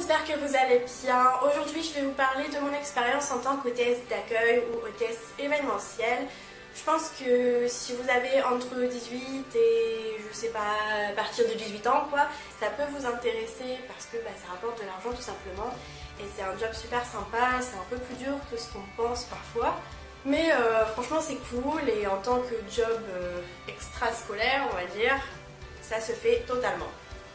j'espère que vous allez bien. Aujourd'hui, je vais vous parler de mon expérience en tant qu'hôtesse d'accueil ou hôtesse événementielle. Je pense que si vous avez entre 18 et je sais pas, à partir de 18 ans quoi, ça peut vous intéresser parce que ça rapporte de l'argent tout simplement. Et c'est un job super sympa, c'est un peu plus dur que ce qu'on pense parfois. Mais franchement c'est cool et en tant que job extrascolaire on va dire, ça se fait totalement.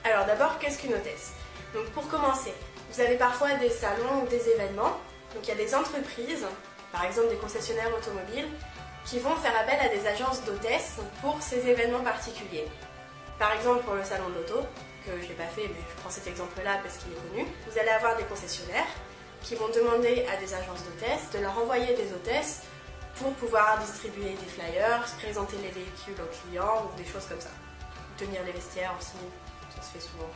Alors d'abord, qu'est-ce qu'une hôtesse? Donc pour commencer, vous avez parfois des salons ou des événements. Donc il y a des entreprises, par exemple des concessionnaires automobiles, qui vont faire appel à des agences d'hôtesses pour ces événements particuliers. Par exemple pour le salon de l'auto, que je n'ai pas fait mais je prends cet exemple-là parce qu'il est connu, vous allez avoir des concessionnaires qui vont demander à des agences d'hôtesses de leur envoyer des hôtesses pour pouvoir distribuer des flyers, présenter les véhicules aux clients ou des choses comme ça. Tenir les vestiaires aussi, ça se fait souvent.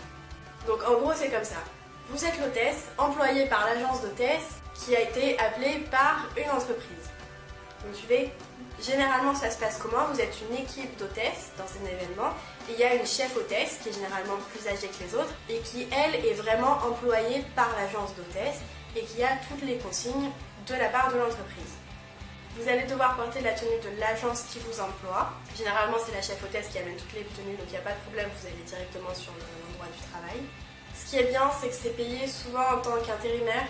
Donc en gros c'est comme ça. Vous êtes l'hôtesse, employée par l'agence d'hôtesse qui a été appelée par une entreprise. Vous me suivez? Généralement ça se passe comment? Vous êtes une équipe d'hôtesses dans un événement et il y a une chef hôtesse qui est généralement plus âgée que les autres et qui elle est vraiment employée par l'agence d'hôtesse et qui a toutes les consignes de la part de l'entreprise. Vous allez devoir porter la tenue de l'agence qui vous emploie. Généralement, c'est la chef hôtesse qui amène toutes les tenues, donc il n'y a pas de problème, vous allez directement sur l'endroit du travail. Ce qui est bien, c'est que c'est payé souvent en tant qu'intérimaire.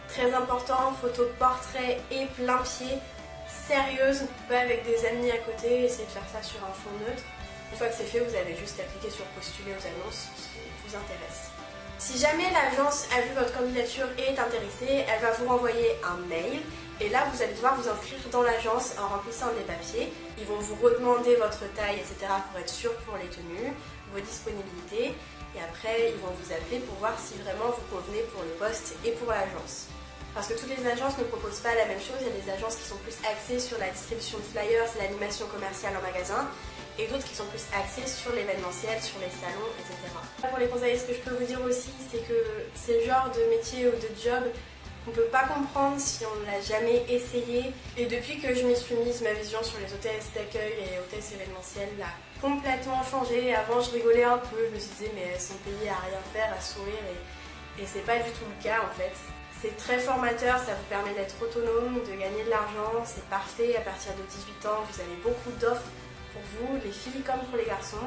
Très important, photo de portrait et plein pied, sérieuse, pas avec des amis à côté, essayez de faire ça sur un fond neutre. Une fois que c'est fait, vous avez juste à cliquer sur postuler aux annonces qui vous intéressent. Si jamais l'agence a vu votre candidature et est intéressée, elle va vous renvoyer un mail. Et là, vous allez devoir vous inscrire dans l'agence en remplissant des papiers. Ils vont vous redemander votre taille, etc. pour être sûr pour les tenues, vos disponibilités. Et après, ils vont vous appeler pour voir si vraiment vous convenez pour le poste et pour l'agence. Parce que toutes les agences ne proposent pas la même chose. Il y a des agences qui sont plus axées sur la distribution de flyers, l'animation commerciale en magasin. Et d'autres qui sont plus axées sur l'événementiel, sur les salons, etc. Pour les conseils, ce que je peux vous dire aussi, c'est que c'est le genre de métier ou de job qu'on ne peut pas comprendre si on ne l'a jamais essayé. Et depuis que je m'y suis mise, ma vision sur les hôtesses d'accueil et hôtesses événementielles a complètement changé. Avant, je rigolais un peu, je me disais mais elles sont payées à rien faire, à sourire, et c'est pas du tout le cas en fait. C'est très formateur, ça vous permet d'être autonome, de gagner de l'argent, c'est parfait. À partir de 18 ans, vous avez beaucoup d'offres pour vous, les filles comme pour les garçons.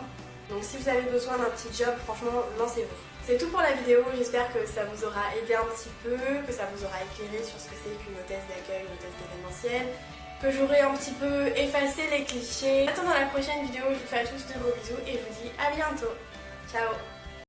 Donc si vous avez besoin d'un petit job, franchement, lancez-vous. C'est tout pour la vidéo, j'espère que ça vous aura aidé un petit peu, que ça vous aura éclairé sur ce que c'est qu'une hôtesse d'accueil, une hôtesse d'événementiel, que j'aurai un petit peu effacé les clichés. En attendant la prochaine vidéo, je vous fais à tous de gros bisous et je vous dis à bientôt. Ciao!